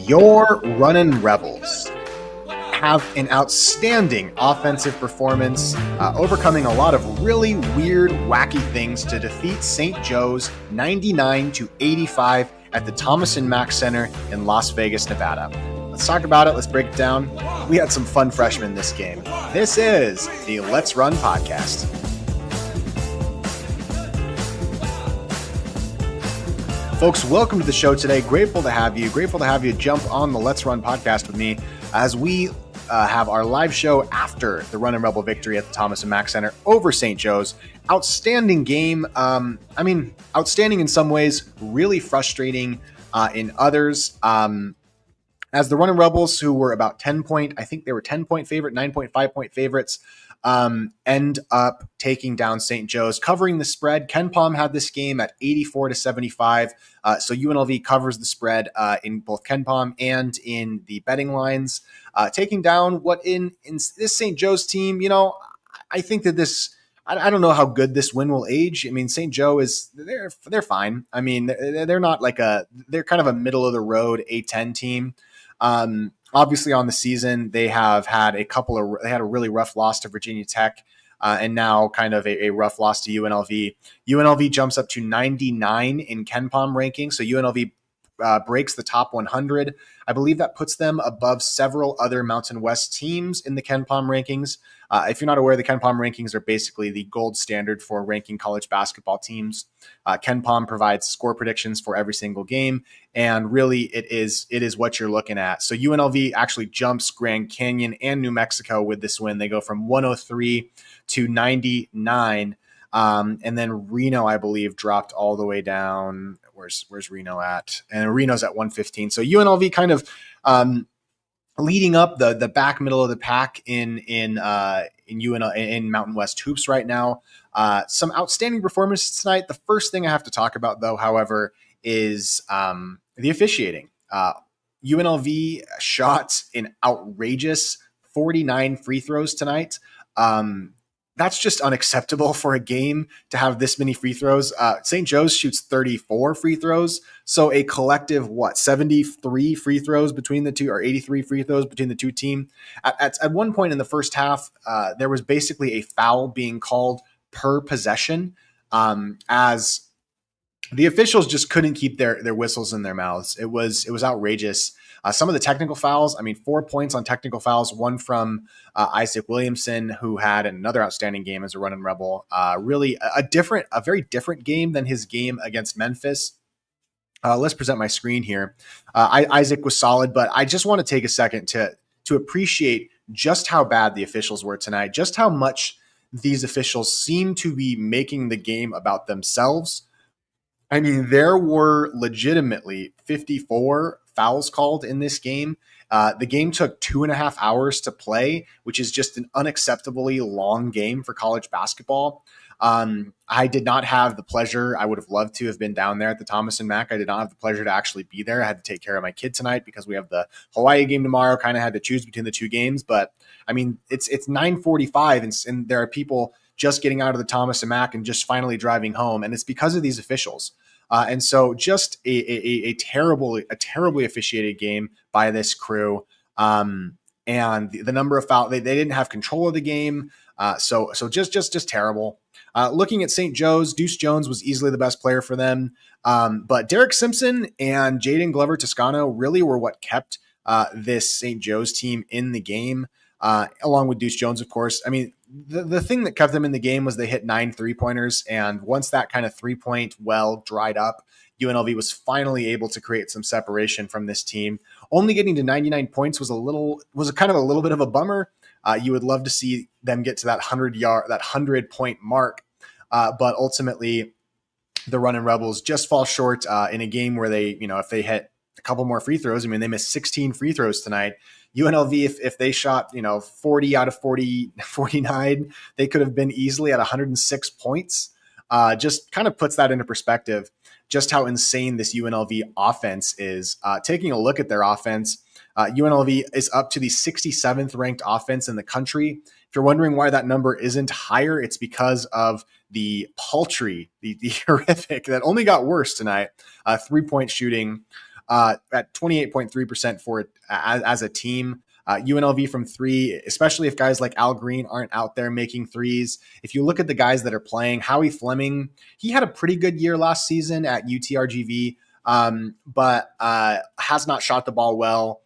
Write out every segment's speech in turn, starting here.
Your Runnin' Rebels have an outstanding offensive performance, overcoming a lot of really weird, wacky things to defeat St. Joe's 99-85 at the Thomas & Mack Center in Las Vegas, Nevada. Let's talk about it. Let's break it down. We had some fun freshmen this game. This is the Let's Run podcast. Folks, welcome to the show today. Grateful to have you. Grateful to have you jump on the Let's Run podcast with me as we have our live show after the Runnin' Rebel victory at the Thomas & Mack Center over St. Joe's. Outstanding game. Outstanding in some ways, really frustrating in others. As the Runnin' Rebels, who were about 10-point, I think they were 10-point favorite, 9.5-point favorites, end up taking down St. Joe's, covering the spread. Ken Pom had this game at 84-75. So UNLV covers the spread in both Ken Pom and in the betting lines, taking down what in this St. Joe's team, I think that this, I don't know how good this win will age. I mean, St. Joe they're fine. I mean, they're not they're kind of a middle of the road A10 team. Obviously on the season, they have had they had a really rough loss to Virginia Tech, and now kind of a rough loss to UNLV. UNLV jumps up to 99 in Ken Pom ranking. So UNLV breaks the top 100. I believe that puts them above several other Mountain West teams in the Ken Pom rankings. If you're not aware, the Ken Pom rankings are basically the gold standard for ranking college basketball teams. Ken Pom provides score predictions for every single game, and really it is what you're looking at. So UNLV actually jumps Grand Canyon and New Mexico with this win. They go from 103 to 99. And then Reno, I believe, dropped all the way down. Where's Reno at? And Reno's at 115. So UNLV kind of leading up the back middle of the pack in Mountain West hoops right now. Some outstanding performances tonight. The first thing I have to talk about, though, however, is the officiating. UNLV shot an outrageous 49 free throws tonight. That's just unacceptable for a game to have this many free throws. St. Joe's shoots 34 free throws. So a collective, 73 free throws between the two, or 83 free throws between the two teams. At one point in the first half, there was basically a foul being called per possession, as the officials just couldn't keep their whistles in their mouths. It was outrageous. Some of the technical fouls, 4 points on technical fouls, one from Isaac Williamson, who had another outstanding game as a Runnin' Rebel. Really a very different game than his game against Memphis. Let's present my screen here. Isaac was solid, but I just want to take a second to appreciate just how bad the officials were tonight, just how much these officials seem to be making the game about themselves. I mean, there were legitimately 54 fouls called in this game. The game took 2.5 hours to play, which is just an unacceptably long game for college basketball. I did not have the pleasure. I would have loved to have been down there at the Thomas & Mack. I did not have the pleasure to actually be there. I had to take care of my kid tonight because we have the Hawaii game tomorrow. Kind of had to choose between the two games, but I mean, it's 9:45 and there are people just getting out of the Thomas & Mack and just finally driving home. And it's because of these officials. And so just a terribly officiated game by this crew. And the number of fouls, they didn't have control of the game. So just terrible. Looking at St. Joe's, Deuce Jones was easily the best player for them. But Derek Simpson and Jaden Glover Toscano really were what kept this St. Joe's team in the game, along with Deuce Jones, of course. I mean, the thing that kept them in the game was they hit 9 3-pointers. And once that kind of 3-point well dried up, UNLV was finally able to create some separation from this team. Only getting to 99 points was kind of a little bit of a bummer. You would love to see them get to that 100-point mark. But ultimately, the Runnin' Rebels just fall short in a game where they, if they hit a couple more free throws, they missed 16 free throws tonight. UNLV, if they shot, 40 out of 49, they could have been easily at 106 points. Just kind of puts that into perspective, just how insane this UNLV offense is. Taking a look at their offense, UNLV is up to the 67th ranked offense in the country. If you're wondering why that number isn't higher, it's because of the paltry, the horrific, that only got worse tonight, 3-point shooting. at 28.3% for it as a team. UNLV from three, especially if guys like Al Green aren't out there making threes. If you look at the guys that are playing, Howie Fleming, he had a pretty good year last season at UTRGV, but has not shot the ball well.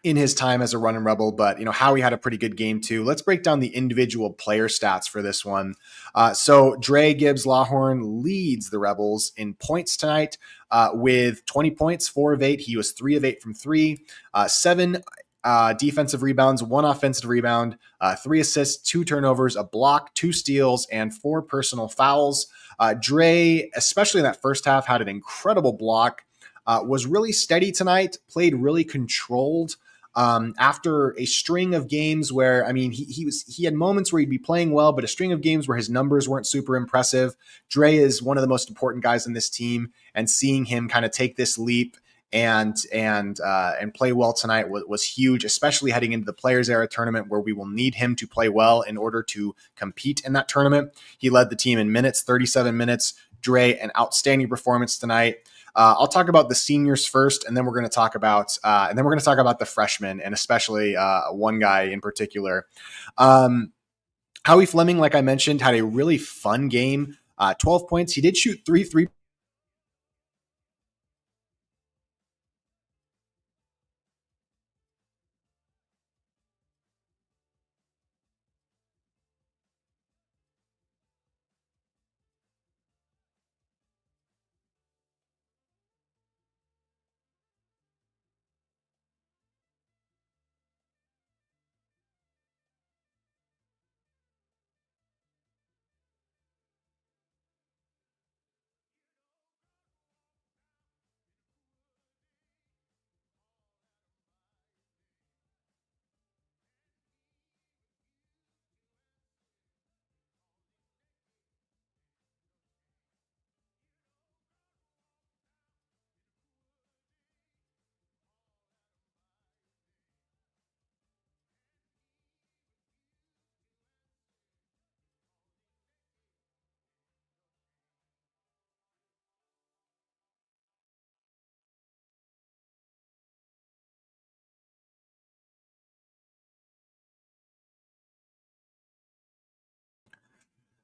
In his time as a running rebel, but Howie had a pretty good game too. Let's break down the individual player stats for this one. So Dre Gibbs Lawhorn leads the Rebels in points tonight with 20 points, 4 of 8. He was 3 of 8 from three, 7 defensive rebounds, 1 offensive rebound, 3 assists, 2 turnovers, a block, 2 steals, and 4 personal fouls. Dre, especially in that first half, had an incredible block. Was really steady tonight, played really controlled. After a string of games where, he had moments where he'd be playing well, but a string of games where his numbers weren't super impressive. Dre is one of the most important guys in this team, and seeing him kind of take this leap and play well tonight was huge, especially heading into the Players Era tournament where we will need him to play well in order to compete in that tournament. He led the team in minutes, 37 minutes. Dre, an outstanding performance tonight. I'll talk about the seniors first, and then we're going to talk about the freshmen, and especially one guy in particular. Howie Fleming, like I mentioned, had a really fun game. 12 points. He did shoot 3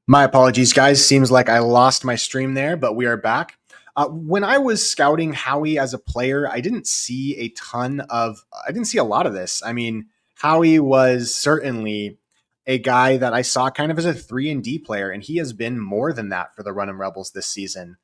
My apologies, guys. Seems like I lost my stream there, but we are back. When I was scouting Howie as a player, I didn't see a lot of this. Howie was certainly a guy that I saw kind of as a 3 and D player, and he has been more than that for the Runnin' Rebels this season.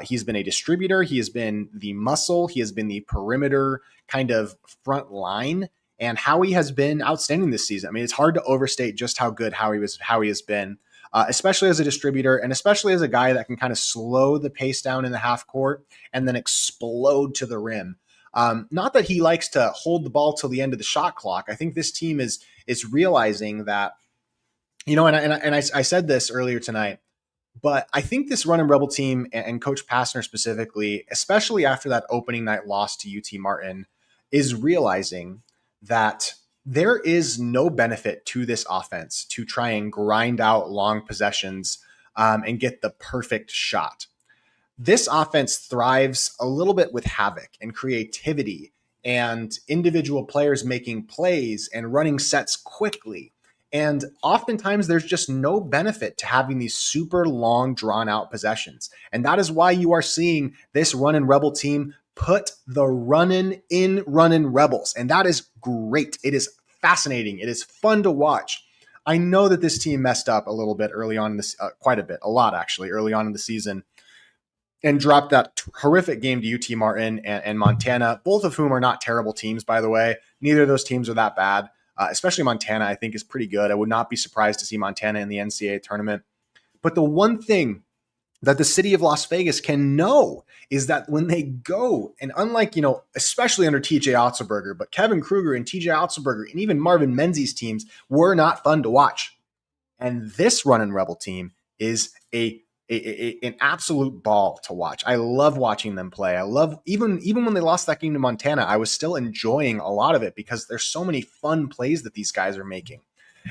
He's been a distributor. He has been the muscle. He has been the perimeter kind of front line. And Howie has been outstanding this season. It's hard to overstate just how good Howie has been, especially as a distributor, and especially as a guy that can kind of slow the pace down in the half court and then explode to the rim. Not that he likes to hold the ball till the end of the shot clock. I think this team is realizing that, I said this earlier tonight, but I think this Runnin' Rebel team and Coach Passner specifically, especially after that opening night loss to UT Martin, is realizing that there is no benefit to this offense to try and grind out long possessions and get the perfect shot. This offense thrives a little bit with havoc and creativity and individual players making plays and running sets quickly. And oftentimes there's just no benefit to having these super long, drawn out possessions. And that is why you are seeing this Runnin' Rebel team put the runnin' in Runnin' Rebels. And that is great. It is fascinating. It is fun to watch. I know that this team messed up a little bit early on in this, quite a bit, a lot actually, early on in the season, and dropped that horrific game to UT Martin and Montana, both of whom are not terrible teams, by the way. Neither of those teams are that bad. Especially Montana, I think, is pretty good. I would not be surprised to see Montana in the NCAA tournament. But the one thing that the city of Las Vegas can know is that when they go, and unlike, especially under TJ Otzelberger, but Kevin Kruger and TJ Otzelberger and even Marvin Menzies teams were not fun to watch. And this Runnin' Rebel team is an absolute ball to watch. I love watching them play. I love even when they lost that game to Montana, I was still enjoying a lot of it because there's so many fun plays that these guys are making.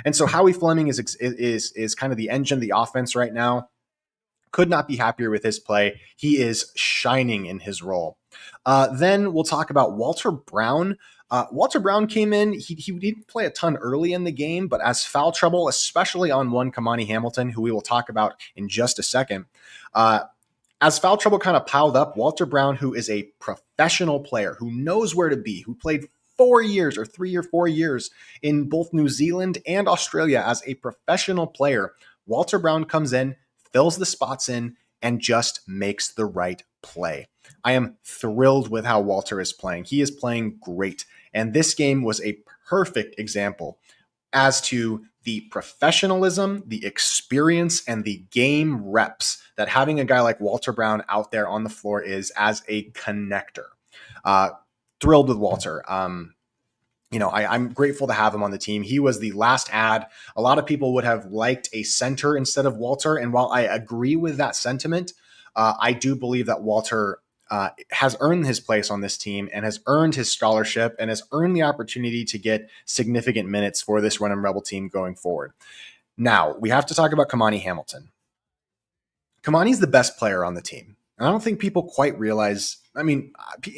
And so Howie Fleming is kind of the engine of the offense right now. Could not be happier with his play. He is shining in his role. Then we'll talk about Walter Brown. Walter Brown came in. He didn't play a ton early in the game, but as foul trouble, especially on one Kamani Hamilton, who we will talk about in just a second, as foul trouble kind of piled up, Walter Brown, who is a professional player, who knows where to be, who played 4 years or 3 or 4 years in both New Zealand and Australia as a professional player, Walter Brown comes in, fills the spots in, and just makes the right play. I am thrilled with how Walter is playing. He is playing great. And this game was a perfect example as to the professionalism, the experience, and the game reps that having a guy like Walter Brown out there on the floor is as a connector. Thrilled with Walter. I'm grateful to have him on the team. He was the last ad. A lot of people would have liked a center instead of Walter. And while I agree with that sentiment, I do believe that Walter has earned his place on this team and has earned his scholarship and has earned the opportunity to get significant minutes for this Runnin' Rebel team going forward. Now, we have to talk about Kamani Hamilton. Kamani's the best player on the team. And I don't think people quite realize. I mean,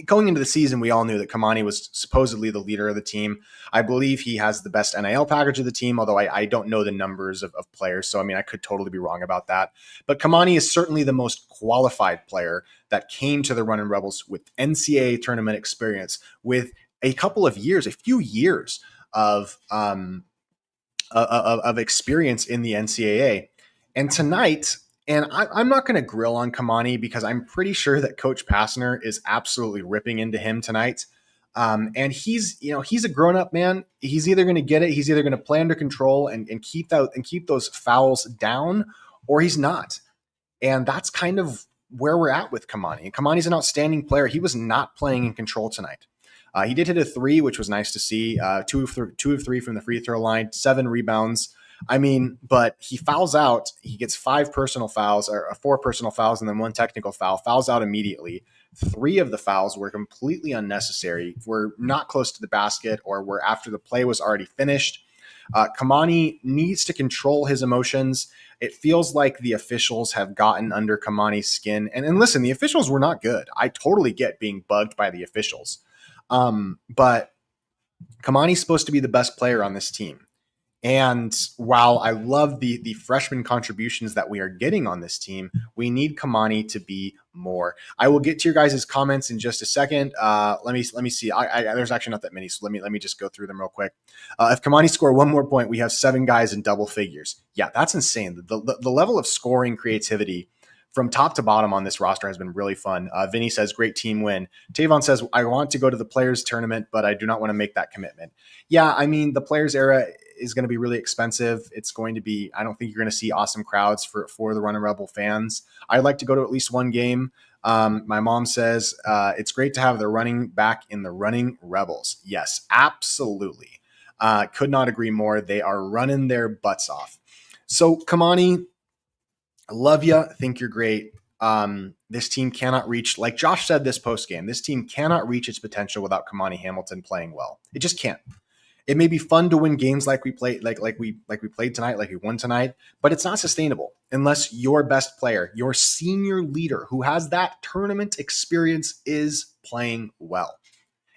going into the season, we all knew that Kamani was supposedly the leader of the team. I believe he has the best NIL package of the team, although I don't know the numbers of players. So, I mean, I could totally be wrong about that. But Kamani is certainly the most qualified player that came to the Runnin' Rebels with NCAA tournament experience, with a few years of experience in the NCAA. And tonight, and I'm not going to grill on Kamani because I'm pretty sure that Coach Passner is absolutely ripping into him tonight. And he's a grown-up man. He's either going to get it, he's either going to play under control and keep those fouls down, or he's not. And that's kind of where we're at with Kamani. And Kamani's an outstanding player. He was not playing in control tonight. He did hit a 3, which was nice to see. 2 of 3 from the free throw line, 7 rebounds. I mean, but he fouls out. He gets 4 personal fouls, and then 1 technical foul. Fouls out immediately. 3 of the fouls were completely unnecessary. Were not close to the basket, or were after the play was already finished. Kamani needs to control his emotions. It feels like the officials have gotten under Kamani's skin. And listen, the officials were not good. I totally get being bugged by the officials. But Kamani's supposed to be the best player on this team. And while I love the freshman contributions that we are getting on this team, we need Kamani to be more. I will get to your guys' comments in just a second. Let me see. There's actually not that many, so let me just go through them real quick. If Kamani score 1 more point, we have 7 guys in double figures. Yeah, that's insane. The level of scoring creativity from top to bottom on this roster has been really fun. Vinny says, great team win. Tavon says, I want to go to the players tournament, but I do not want to make that commitment. Yeah, I mean, the players era is going to be really expensive. It's going to be, I don't think you're going to see awesome crowds for the Runnin' Rebel fans. I'd like to go to at least one game. My mom says, it's great to have the running back in the Running Rebels. Yes, absolutely. Could not agree more. They are running their butts off. So Kamani, I love you. Think you're great. This team cannot reach, like Josh said this post game, this team cannot reach its potential without Kamani Hamilton playing well. It just can't. It may be fun to win games like we played, like we played tonight, like we won tonight, but it's not sustainable unless your best player, your senior leader who has that tournament experience, is playing well.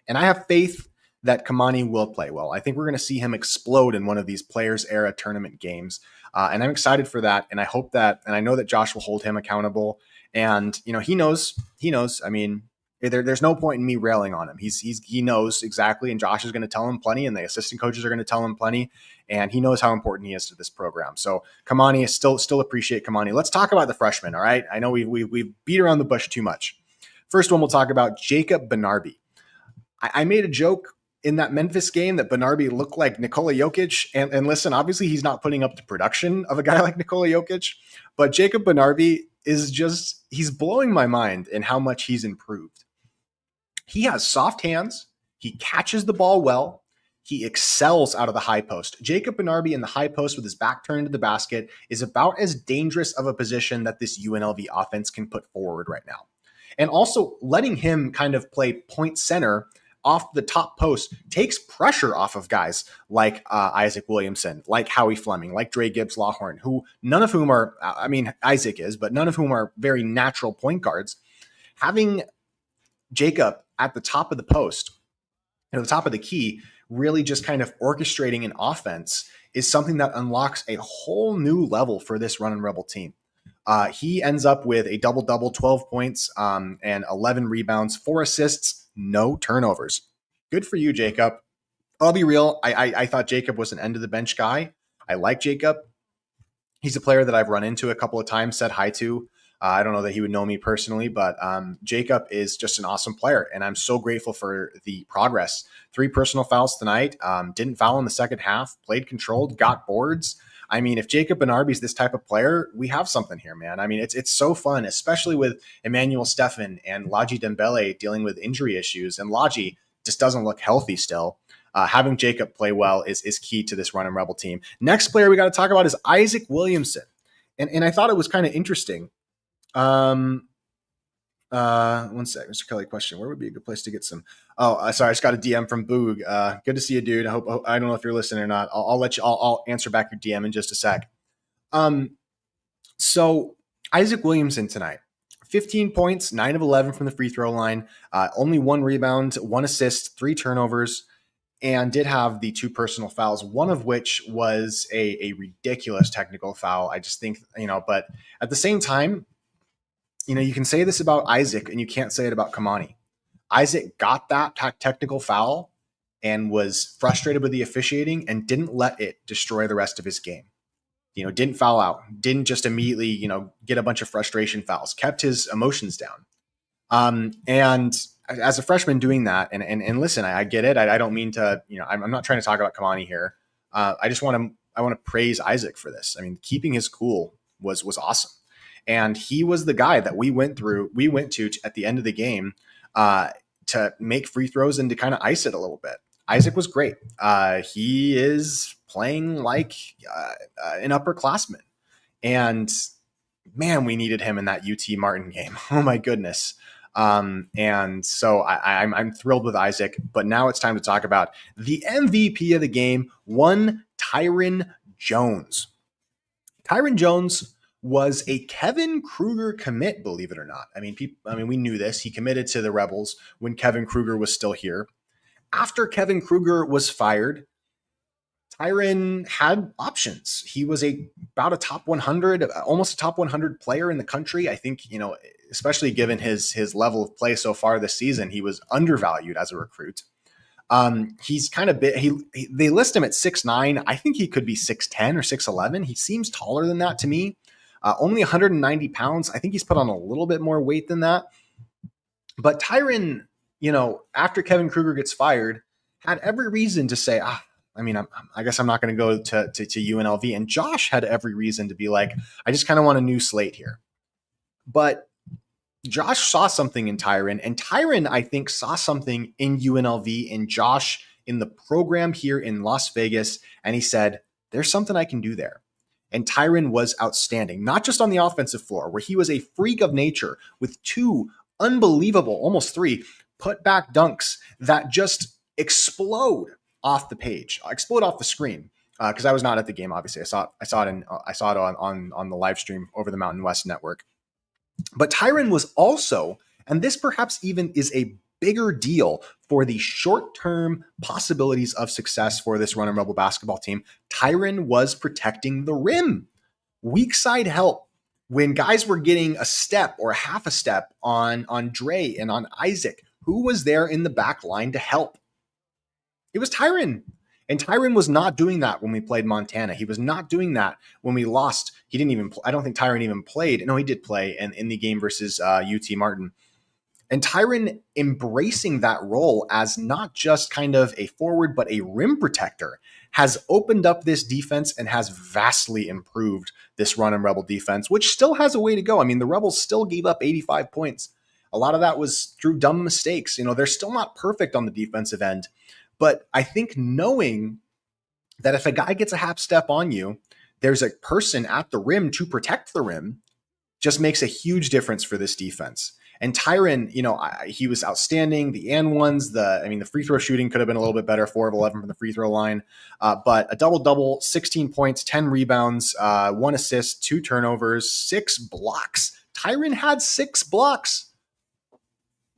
And I have faith that Kamani will play well. I think we're going to see him explode in one of these players era tournament games. And I'm excited for that. And I hope that, and I know that Josh will hold him accountable. And, he knows, I mean, there's no point in me railing on him. He knows exactly. And Josh is going to tell him plenty. And the assistant coaches are going to tell him plenty. And he knows how important he is to this program. So Kamani is still appreciate Kamani. Let's talk about the freshmen. All right. I know we've beat around the bush too much. First one, we'll talk about Jacob Benarbi. I made a joke in that Memphis game that Benarbi looked like Nikola Jokic. And listen, obviously he's not putting up the production of a guy like Nikola Jokic, but Jacob Benarbi he's blowing my mind in how much he's improved. He has soft hands. He catches the ball well. He excels out of the high post. Jacob Benarbi in the high post with his back turned to the basket is about as dangerous of a position that this UNLV offense can put forward right now. And also letting him kind of play point center off the top post, takes pressure off of guys like Isaac Williamson, like Howie Fleming, like Dre Gibbs-Lawhorn, who none of whom are, I mean, Isaac is, but none of whom are very natural point guards. Having Jacob at the top of the post, the top of the key, really just kind of orchestrating an offense is something that unlocks a whole new level for this Runnin' Rebel team. He ends up with a double-double, 12 points and 11 rebounds, 4 assists, no turnovers. Good for you, Jacob. I'll be real. I thought Jacob was an end-of-the-bench guy. I like Jacob. He's a player that I've run into a couple of times, said hi to. I don't know that he would know me personally, but Jacob is just an awesome player, and I'm so grateful for the progress. 3 personal fouls tonight, didn't foul in the second half, played controlled, got boards. I mean, if Jacob Benarbi's this type of player, we have something here, man. I mean, it's so fun, especially with Emmanuel Stephan and Ladji Dembele dealing with injury issues, and Ladji just doesn't look healthy still. Having Jacob play well is key to this Runnin' Rebel team. Next player we got to talk about is Isaac Williamson. And I thought it was kind of interesting. One sec, Mr. Kelly question. Where would be a good place to get some? Oh, sorry. I just got a DM from Boog. Good to see you, dude. I don't know if you're listening or not. I'll let you, I'll answer back your DM in just a sec. So Isaac Williamson tonight, 15 points, 9 of 11 from the free throw line, only 1 rebound, 1 assist, 3 turnovers, and did have the 2 personal fouls, one of which was a ridiculous technical foul. I just think, but at the same time, you can say this about Isaac and you can't say it about Kamani. Isaac got that technical foul and was frustrated with the officiating and didn't let it destroy the rest of his game. Didn't foul out, didn't just immediately, get a bunch of frustration fouls, kept his emotions down. And as a freshman doing that, and listen, I get it. I don't mean to, I'm not trying to talk about Kamani here. I want to praise Isaac for this. I mean, keeping his cool was awesome. And he was the guy that we went to at the end of the game to make free throws and to kind of ice it a little bit. Isaac was great. He is playing like an upperclassman. And man, we needed him in that UT Martin game. Oh my goodness. And so I'm thrilled with Isaac, but now it's time to talk about the MVP of the game, one Tyrin Jones. Tyrin Jones was a Kevin Kruger commit, believe it or not. I mean, we knew this. He committed to the Rebels when Kevin Kruger was still here. After Kevin Kruger was fired, Tyrin had options. He was about a top 100, almost a top 100 player in the country. I think, especially given his level of play so far this season, he was undervalued as a recruit. He's kind of big. They list him at 6'9". I think he could be 6'10" or 6'11". He seems taller than that to me. Only 190 pounds. I think he's put on a little bit more weight than that. But Tyrin, after Kevin Kruger gets fired, had every reason to say, I guess I'm not going to go to UNLV. And Josh had every reason to be like, I just kind of want a new slate here. But Josh saw something in Tyrin, and Tyrin, I think, saw something in UNLV, in Josh, in the program here in Las Vegas. And he said, there's something I can do there. And Tyrin was outstanding, not just on the offensive floor, where he was a freak of nature with 2 unbelievable, almost 3 put back dunks that just explode off the page, explode off the screen. Because I was not at the game, obviously. I saw it on the live stream over the Mountain West Network. But Tyrin was also, and this perhaps even is a bigger deal for the short-term possibilities of success for this Runnin' Rebel basketball team, Tyrin was protecting the rim. Weak side help. When guys were getting a step or half a step on Dre and on Isaac, who was there in the back line to help? It was Tyrin. And Tyrin was not doing that when we played Montana. He was not doing that when we lost. He didn't even, I don't think Tyrin even played. No, he did play in the game versus UT Martin. And Tyrin embracing that role as not just kind of a forward, but a rim protector has opened up this defense and has vastly improved this Runnin' Rebel defense, which still has a way to go. I mean, the Rebels still gave up 85 points. A lot of that was through dumb mistakes. They're still not perfect on the defensive end. But I think knowing that if a guy gets a half step on you, there's a person at the rim to protect the rim just makes a huge difference for this defense. And Tyrin, he was outstanding. The and ones, the free throw shooting could have been a little bit better, 4 of 11 from the free throw line. But a double-double, 16 points, 10 rebounds, 1 assist, 2 turnovers, 6 blocks. Tyrin had 6 blocks.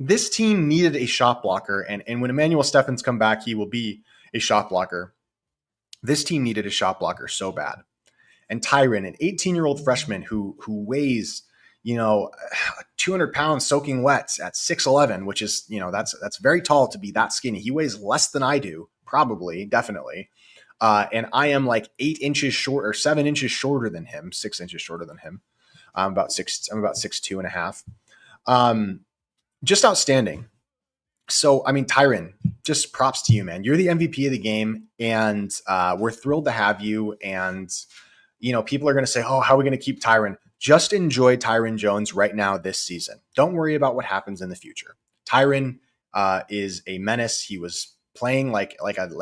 This team needed a shot blocker, and when Emmanuel Steffens come back, he will be a shot blocker. This team needed a shot blocker so bad. And Tyrin, an 18-year-old freshman who weighs, 200 pounds soaking wet at 6'11", which is, that's very tall to be that skinny. He weighs less than I do, probably, definitely. And I am like 8 inches short or 7 inches shorter than him, 6 inches shorter than him. I'm about 6'2.5". Just outstanding. So, Tyrin, just props to you, man. You're the MVP of the game, and we're thrilled to have you. And, people are going to say, oh, how are we going to keep Tyrin? Just enjoy Tyrin Jones right now this season. Don't worry about what happens in the future. Tyrin is a menace. He was playing like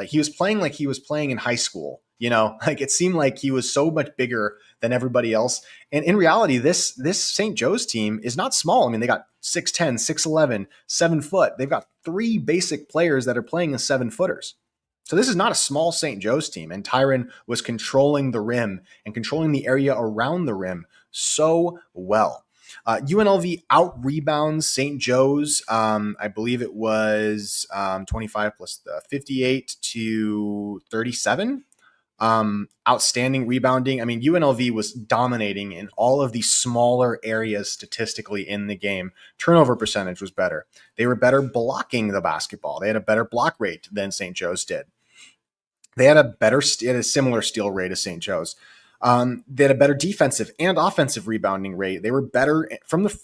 he was playing in high school. Like it seemed like he was so much bigger than everybody else. And in reality, this St. Joe's team is not small. They got 6'10", 6'11", 7 foot. They've got 3 basic players that are playing as 7-footers. So this is not a small St. Joe's team. And Tyrin was controlling the rim and controlling the area around the rim so well. UNLV out rebounds St. Joe's. I believe it was 25 plus the 58 to 37. Outstanding rebounding. UNLV was dominating in all of these smaller areas statistically in the game. Turnover percentage was better. They were better blocking the basketball. They had a better block rate than St. Joe's did. They had a similar steal rate as St. Joe's. They had a better defensive and offensive rebounding rate. They were better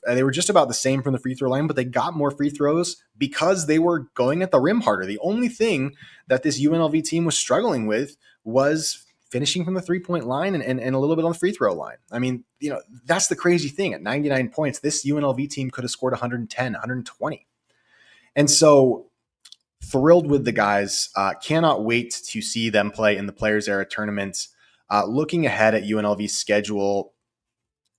they were just about the same from the free throw line, but they got more free throws because they were going at the rim harder. The only thing that this UNLV team was struggling with was finishing from the 3-point line and a little bit on the free throw line. That's the crazy thing. At 99 points, this UNLV team could have scored 110, 120. And so thrilled with the guys. Cannot wait to see them play in the Players Era tournament. Looking ahead at UNLV's schedule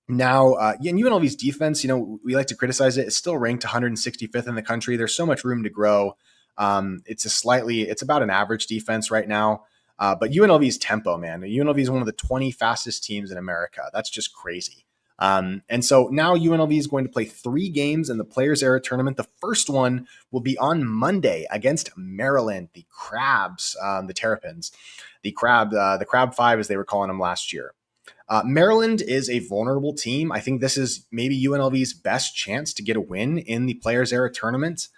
now, in UNLV's defense, we like to criticize it. It's still ranked 165th in the country. There's so much room to grow. It's about an average defense right now. But UNLV's tempo, man. UNLV is one of the 20 fastest teams in America. That's just crazy. And so now UNLV is going to play 3 games in the Players Era tournament. The first one will be on Monday against Maryland, the Crabs, the Terrapins, the Crab 5, as they were calling them last year. Maryland is a vulnerable team. I think this is maybe UNLV's best chance to get a win in the Players Era tournament.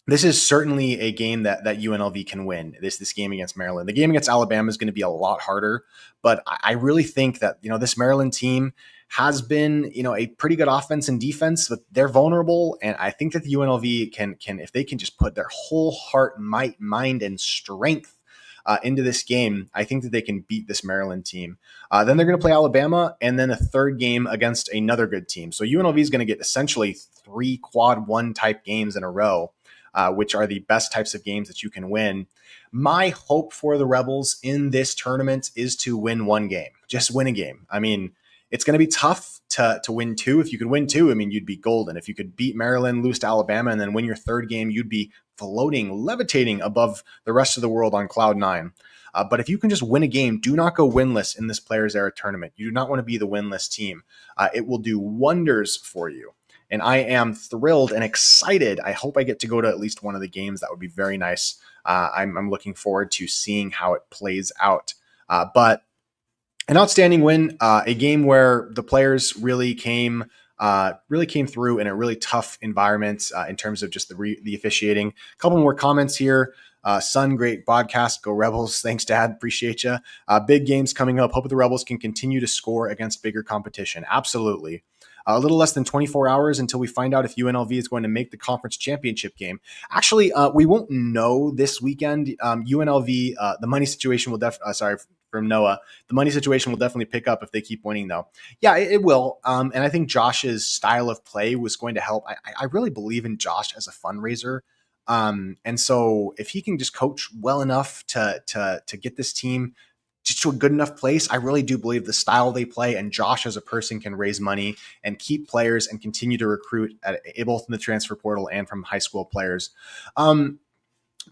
This is certainly a game that UNLV can win, this game against Maryland. The game against Alabama is going to be a lot harder, but I really think that, this Maryland team has been, a pretty good offense and defense, but they're vulnerable. And I think that the UNLV can, if they can just put their whole heart, might, mind, and strength into this game, I think that they can beat this Maryland team. Then they're going to play Alabama, and then a third game against another good team. So UNLV is going to get essentially 3 quad 1 type games in a row. Which are the best types of games that you can win. My hope for the Rebels in this tournament is to win 1 game. Just win a game. It's going to be tough to win 2. If you could win 2, you'd be golden. If you could beat Maryland, lose to Alabama, and then win your third game, you'd be floating, levitating above the rest of the world on cloud 9. But if you can just win a game, do not go winless in this Players Era tournament. You do not want to be the winless team. It will do wonders for you. And I am thrilled and excited. I hope I get to go to at least one of the games. That would be very nice. I'm looking forward to seeing how it plays out. But an outstanding win, a game where the players really came through in a really tough environment in terms of just the officiating. A couple more comments here. Son, great podcast. Go Rebels. Thanks, Dad. Appreciate you. Big games coming up. Hope the Rebels can continue to score against bigger competition. Absolutely. A little less than 24 hours until we find out if UNLV is going to make the conference championship game. Actually, we won't know this weekend. UNLV, the money situation will from Noah. The money situation will definitely pick up if they keep winning, though. Yeah, it will. And I think Josh's style of play was going to help. I really believe in Josh as a fundraiser. And so if he can just coach well enough to get this team just to a good enough place. I really do believe the style they play and Josh as a person can raise money and keep players and continue to recruit both in the transfer portal and from high school players.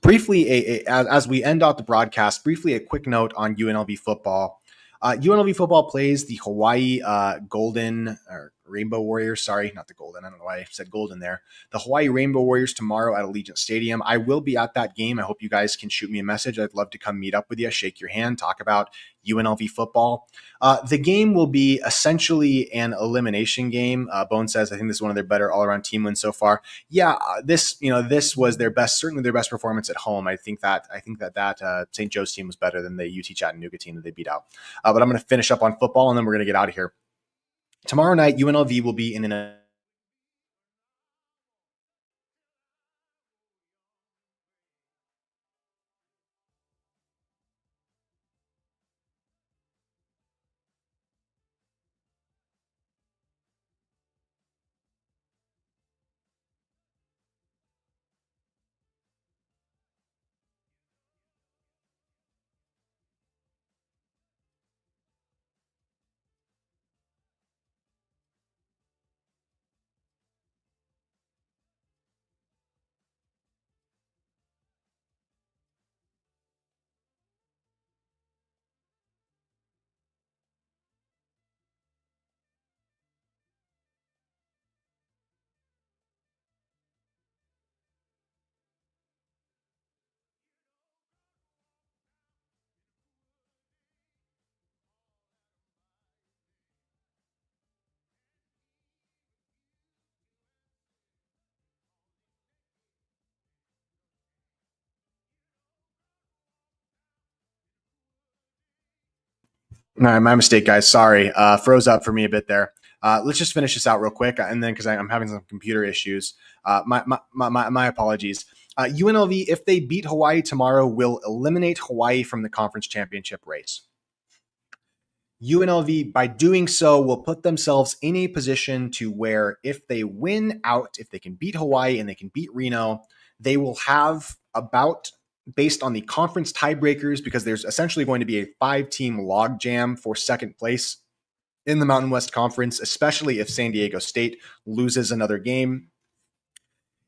Briefly, as we end out the broadcast, briefly a quick note on UNLV football. UNLV football plays the Hawaii Golden or Rainbow Warriors. Sorry, not the Golden. I don't know why I said Golden there. The Hawaii Rainbow Warriors tomorrow at Allegiant Stadium. I will be at that game. I hope you guys can shoot me a message. I'd love to come meet up with you, shake your hand, talk about UNLV football. The game will be essentially an elimination game. Bone says, I think this is one of their better all-around team wins so far. Yeah, this was their best, certainly their best performance at home. I think that St. Joe's team was better than the UT Chattanooga team that they beat out. But I'm going to finish up on football, and then we're going to get out of here. Tomorrow night, UNLV will be in an All right, my mistake, guys. Sorry, froze up for me a bit there. Let's just finish this out real quick, and then because I'm having some computer issues, my apologies. UNLV, if they beat Hawaii tomorrow, will eliminate Hawaii from the conference championship race. UNLV, by doing so, will put themselves in a position to where if they win out, if they can beat Hawaii and they can beat Reno, they will have about, based on the conference tiebreakers, because there's essentially going to be a 5-team logjam for second place in the Mountain West Conference, especially if San Diego State loses another game.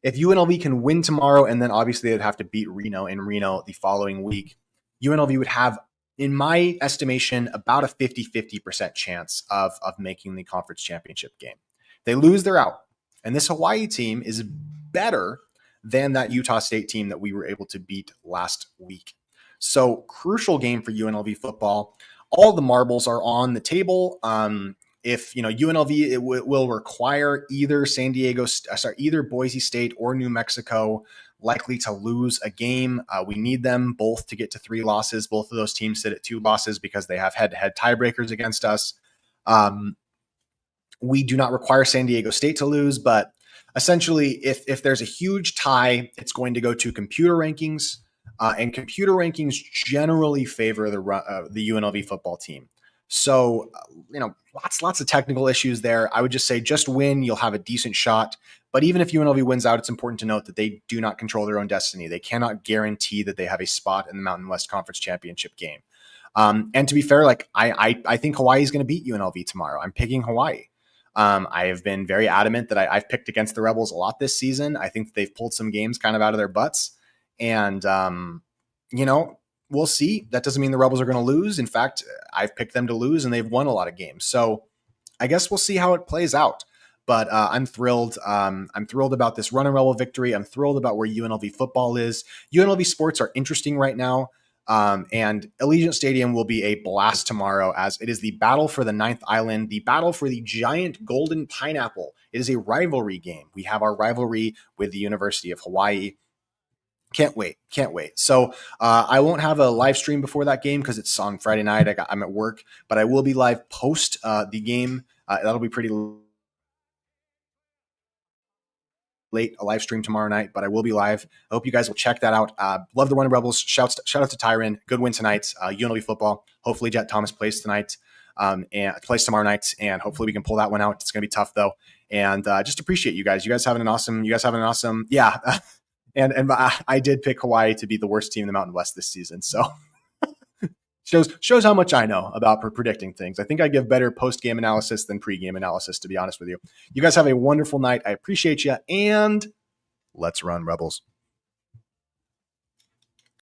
If UNLV can win tomorrow, and then obviously they'd have to beat Reno in Reno the following week, UNLV would have, in my estimation, about a 50-50% chance of making the conference championship game. They lose, they're out. And this Hawaii team is better than that Utah State team that we were able to beat last week. So crucial game for UNLV football. All the marbles are on the table. If UNLV will require either either Boise State or New Mexico likely to lose a game. We need them both to get to 3 losses. Both of those teams sit at 2 losses because they have head-to-head tiebreakers against us. We do not require San Diego State to lose, but essentially, if there's a huge tie, it's going to go to computer rankings, and computer rankings generally favor the UNLV football team. So, lots of technical issues there. I would just say just win, you'll have a decent shot. But even if UNLV wins out, it's important to note that they do not control their own destiny. They cannot guarantee that they have a spot in the Mountain West Conference Championship game. And to be fair, I think Hawaii is going to beat UNLV tomorrow. I'm picking Hawaii. I have been very adamant that I've picked against the Rebels a lot this season. I think they've pulled some games kind of out of their butts. And, we'll see. That doesn't mean the Rebels are going to lose. In fact, I've picked them to lose, and they've won a lot of games. So I guess we'll see how it plays out. But I'm thrilled. I'm thrilled about this Running Rebel victory. I'm thrilled about where UNLV football is. UNLV sports are interesting right now. And Allegiant Stadium will be a blast tomorrow, as it is the battle for the 9th island, the battle for the giant golden pineapple. It is a rivalry game. We have our rivalry with the University of Hawaii. Can't wait. So I won't have a live stream before that game because it's on Friday night. I'm at work, but I will be live post the game. That'll be pretty late, a live stream tomorrow night, but I will be live. I hope you guys will check that out. Love the Running Rebels. Shout out to Tyrin. Good win tonight. UNLV football. Hopefully Jet Thomas plays tonight and plays tomorrow night, and hopefully we can pull that one out. It's going to be tough though. And just appreciate you guys. You guys having an awesome. Yeah. And I did pick Hawaii to be the worst team in the Mountain West this season. So Shows how much I know about predicting things. I think I give better post-game analysis than pre-game analysis, to be honest with you. You guys have a wonderful night. I appreciate you, and let's run, Rebels.